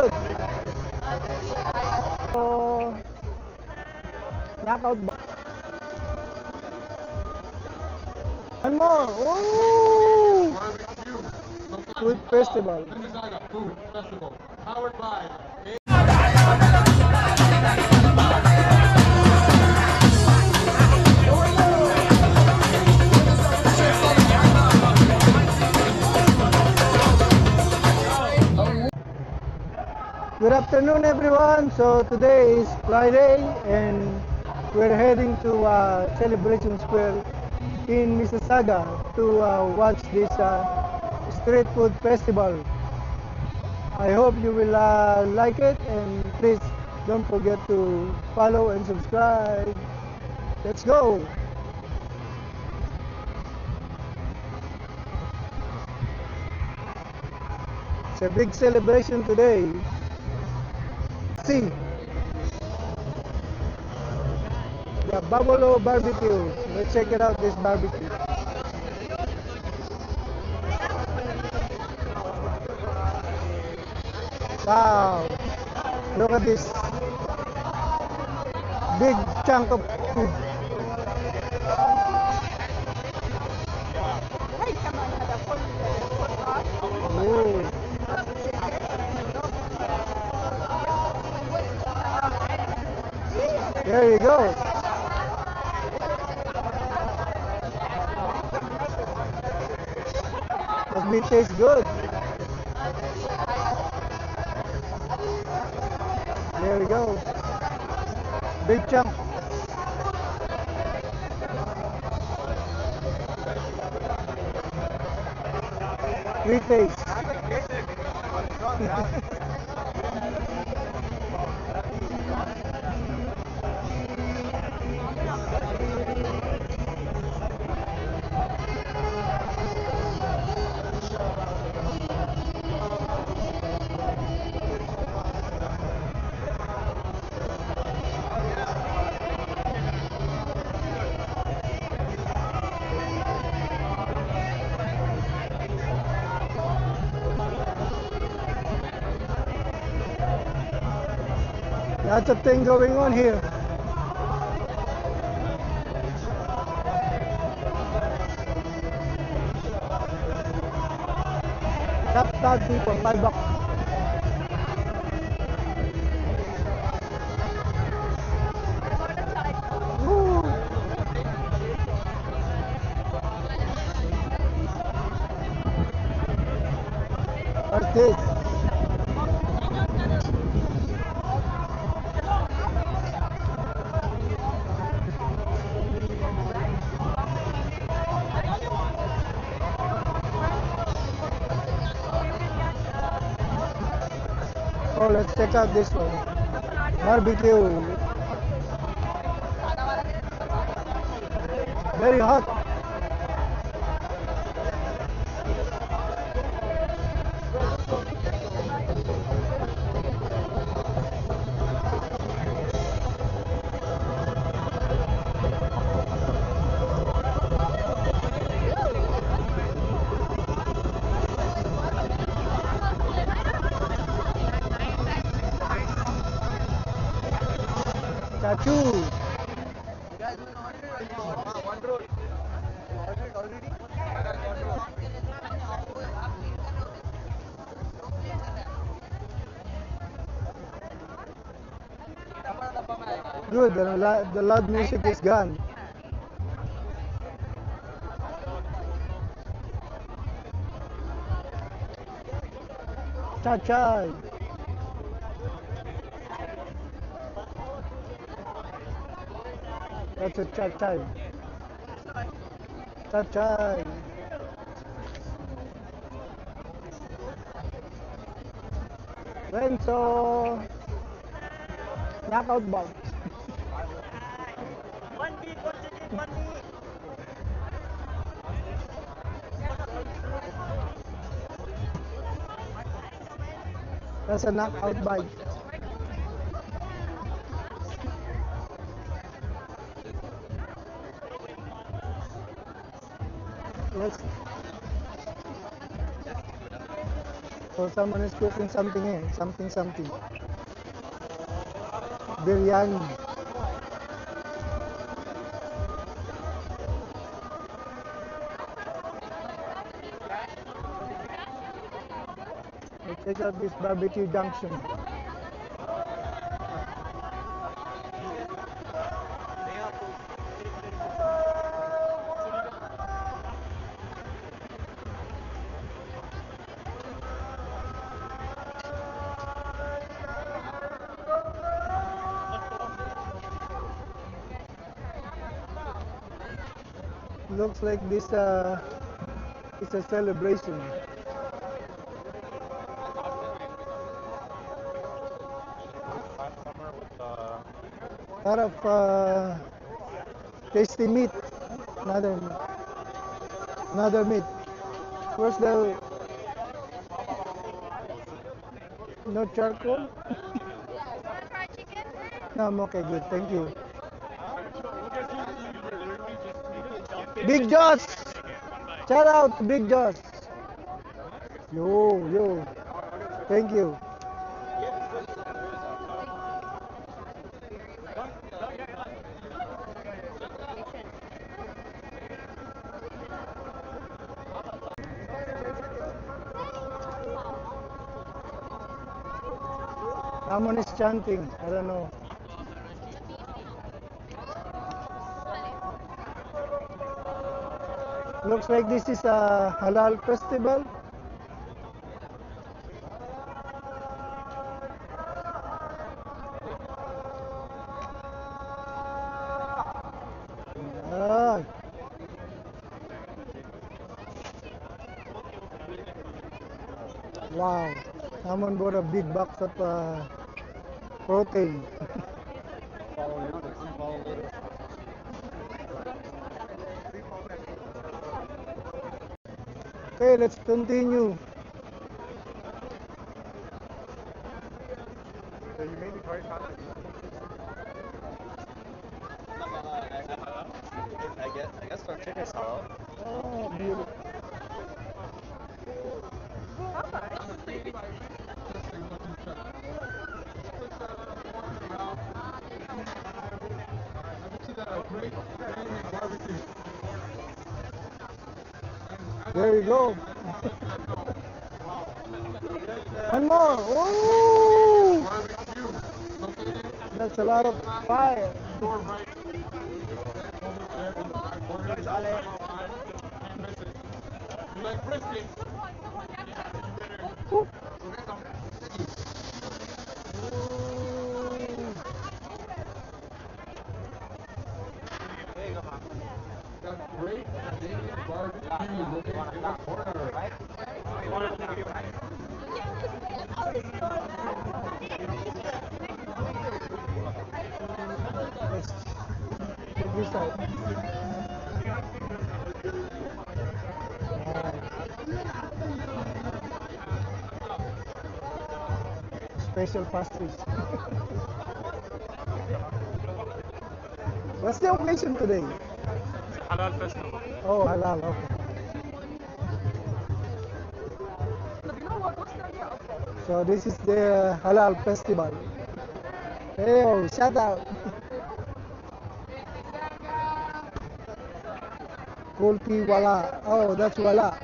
good. So, knockout ba? One more. Woo! Food Festival. Food Festival, powered by Good afternoon, everyone. So today is Friday, and we're heading to Celebration Square in Mississauga to watch this street food festival. I hope you will like it, and please don't forget to follow and subscribe. Let's go! It's a big celebration today. See, the Buffalo Barbecue. Let's check it out, this barbecue. Wow, look at this big chunk of food. Ooh. There you go. Must be taste good. There we go. Big chunk. Great taste. Lots of things going on here. Top toddy for $5. Woo! What's this? Oh, let's check out this one. Barbecue. Very hot. Chachu. Good, the loud music is gone. Cha-cha. That's a cha-cha. Cha-cha. Renzo. Knockout ball. That's a knockout bite. Let's So someone is cooking something here, something. Biryani. Let's check out this barbecue junction. Looks like this is a celebration. Lot of tasty meat. Another another meat. Where's the no charcoal? No, I'm okay, good. Thank you. Big Joss! Shout out to Big Joss. Yo. Thank you. Someone is chanting. I don't know. Looks like this is a halal festival. Ah, wow. Someone bought a big box of protein. Okay, let's continue. I guess our chicken salad. Oh, beautiful. There you go. One more. Oh, that's a lot of fire. Let's check this out. Special pastries. What's the occasion today? Halal festival. Oh, halal. Okay. So this is the halal festival. Hey, oh, shout out. Kulti wala. Oh, that's wala.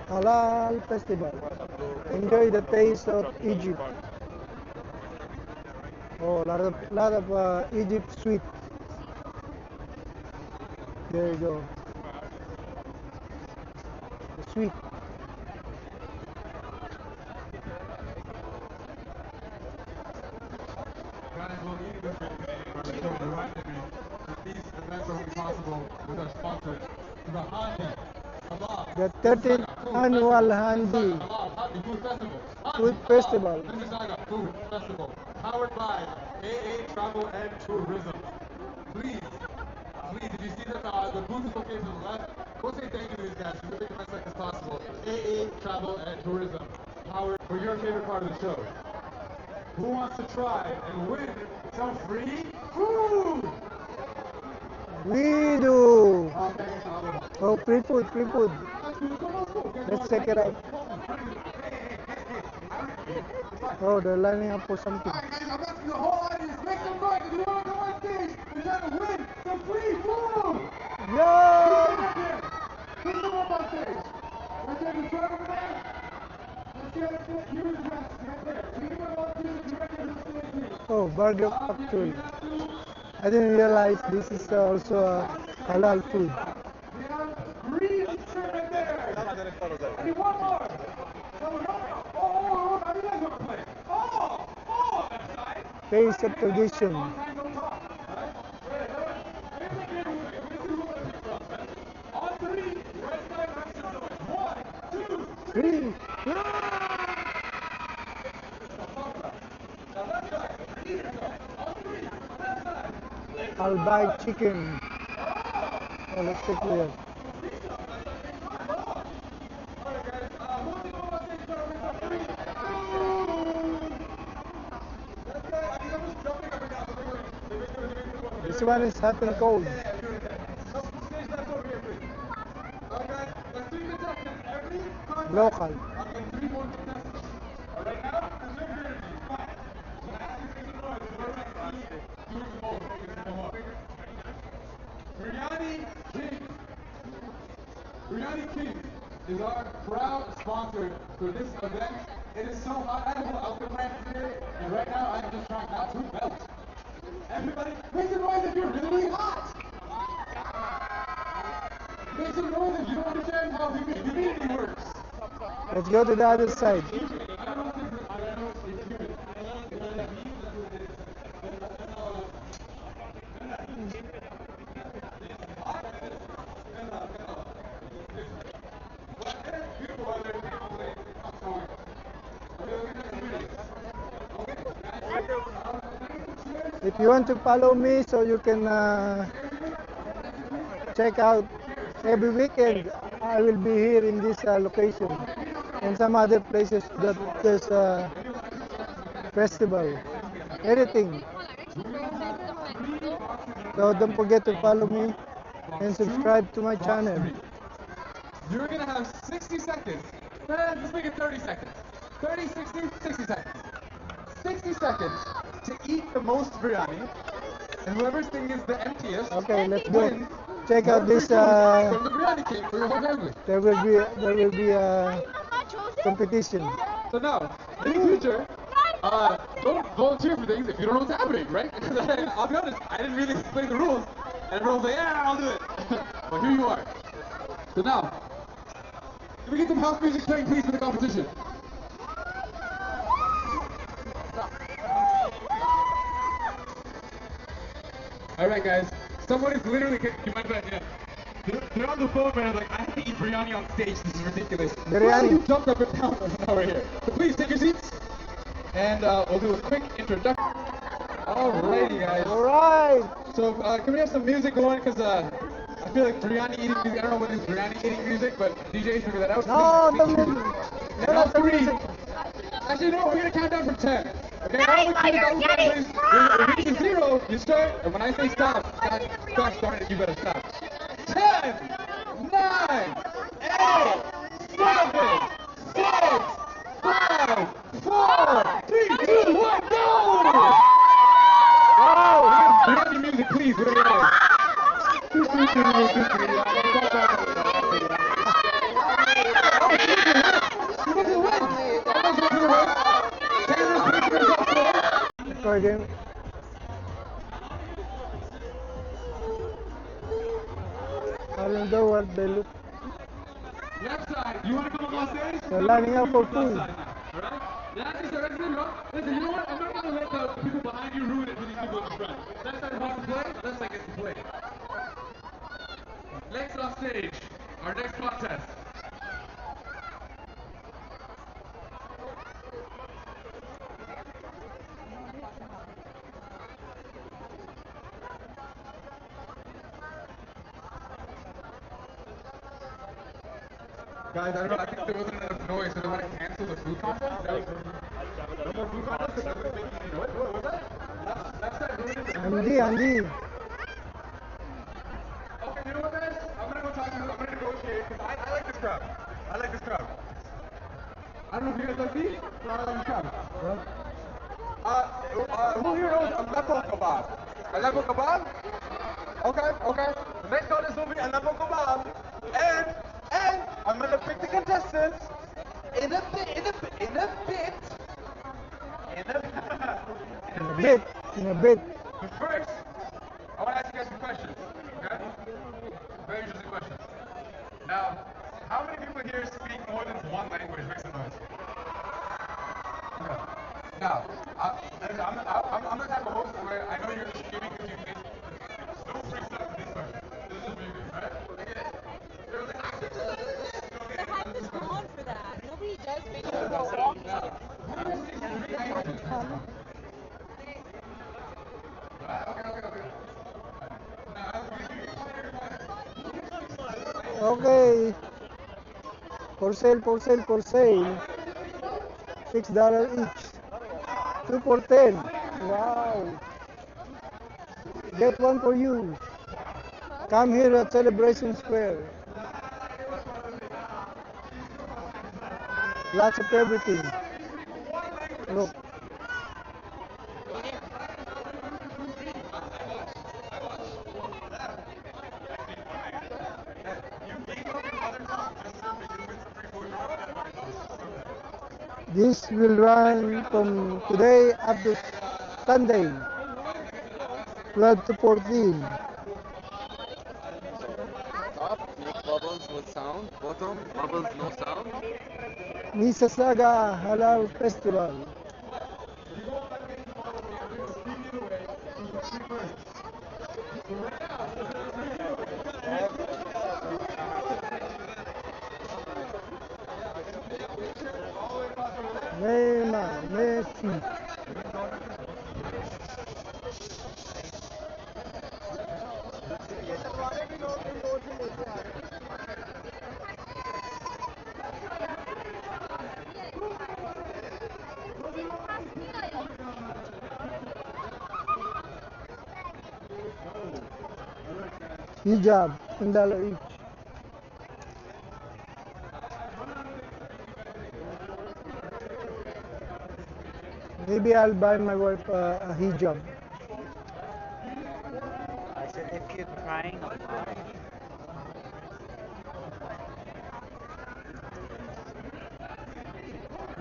Halal festival. Enjoy the taste of Egypt. Oh, lot of Egypt sweet. There you go. The sweet. Guys, we'll need this show reminded me that these events are only possible with our sponsors. The Handi, Allah, The 13th annual Handi Food Food Festival. Festival. Mississauga Food Festival. Powered by AA Travel and Tourism. Please, if you see that the booth is located to the left, go say thank you to these guys. We're making it as possible. AA Travel and Tourism, powered for your favorite part of the show. Who wants to try and win some free food? We do. Okay, I'll go. Oh, free food, free food. That's cool, cool, cool. Let's check it out. Oh, they're lining up for something. Alright guys, I'm asking the whole audience, make some noise if you want to go on stage and try to win some free food! Yay! Who's the up on stage? Right there in the front over there? Let's get it, here's the rest, right there. Can anyone volunteer to direct to the stage, please? Oh, Burger Factory. I didn't realize this is also a halal food. We have green shirt right there. I need one more. Oh, how do you guys want to play? Oh, that's nice. Taste of tradition. Long time no talk, right? On three, red side, red side. 1, 2, Three. I'll buy chicken. Oh, let's take it. This one is hot and cold. Local. Biryani King is our proud sponsor for this event. It is so hot. I have a little outfit brand here, and right now I'm just trying not to melt. Everybody, make some noise if you're really hot! Make some noise if you don't understand how humidity works. Let's go to the other side. If you want to follow me so you can check out every weekend, I will be here in this location and some other places that there's a festival, anything. So don't forget to follow me and subscribe to my channel. You're going to have 60 seconds. Let's make it 30 seconds. 30, 60, 60 seconds. 60 seconds to eat the most biryani, and whoever's thing is the emptiest. Okay, let's go. wins Check out more this. free food from the biryani king for your whole family. There will be a competition. So now, in the future, don't volunteer for things if you don't know what's happening, right? Because I'll be honest, I didn't really explain the rules, and everyone's like, yeah, I'll do it. But here you are. So now, can we get some house music playing, please, for the competition? All right, guys. Someone is literally. You might bet, yeah. They're on the phone, man. Like, I have to eat biryani on stage. This is ridiculous. Biryani. You jumped up and down over here. So please take your seats, and we'll do a quick introduction. Alrighty, guys. All right. So can we have some music going? Because I feel like biryani eating music. I don't know what is biryani eating music, but DJs figure that out. No, Please, the please. music. And No, on the three. music. Actually, no, we're gonna count down from 10. Okay, all the kids out there, please. When we reach 0, you start, and when I say stop, gosh darn it, you better stop. 10, 9, 8, 7, 6, 5, 4, 3, 2, 1, go! Oh, biryani music, please. Where Recording. I don't know what they look. Left side, you want to come up on stage? They're lining up for food. Alright? Yeah, is there anything wrong? Listen, you know what? I'm not going to let the people behind you ruin it for these people in the front. Left side wants to play, left side gets to play. Next off stage, our next contest. Guys, I don't know. I think there wasn't enough noise, so they want to cancel the food contest. That was no more food contest because nobody making any noise. What was that? Last time ruined it. Andy, Andy. Okay, you know what, guys? I'm gonna go talk to. I'm gonna negotiate because I like this crowd. I like this crowd. I don't know if you guys like these, but I like this crowd. Who here knows Aleppo kebab? Aleppo kebab? Okay, okay. The next contest will be Aleppo kebab, and I'm gonna pick the contestants in a bit. In a bit. In a bit. But first, I want to ask you guys some questions. Okay? Very interesting questions. Now, how many people here speak more than one language? Make some noise. Okay. Now, I'm the type of host where I know you're screaming because you think no free stuff in this question. This is really good, right? The hype is gone for that. Nobody does videos about walking. Okay. For sale, for sale, for sale. $6 each. 2 for 10. Wow. Get one for you. Come here at Celebration Square. Lots of everything. Look. This will run from today up to Sunday, 12 to 14. Top, make bubbles with sound. Bottom, bubbles no sound. Mississauga Halal Festival. Neymar, Messi. Hijab, $10 each. Maybe I'll buy my wife a hijab. I said, if you're crying, I'm fine.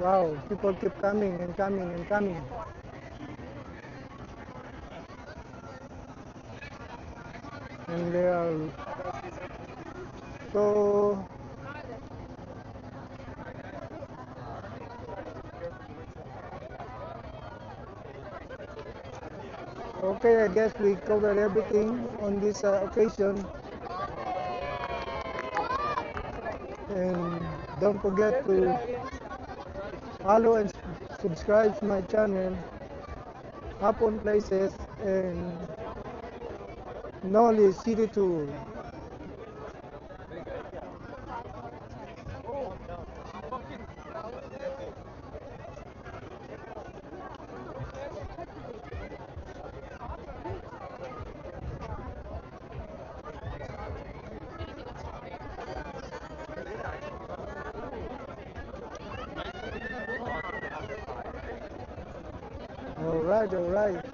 Wow, people keep coming and coming and coming. And they are so okay. I guess we covered everything on this occasion. And don't forget to follow and subscribe to my channel, Upon Places and Knowledge City Tour. All right, all right.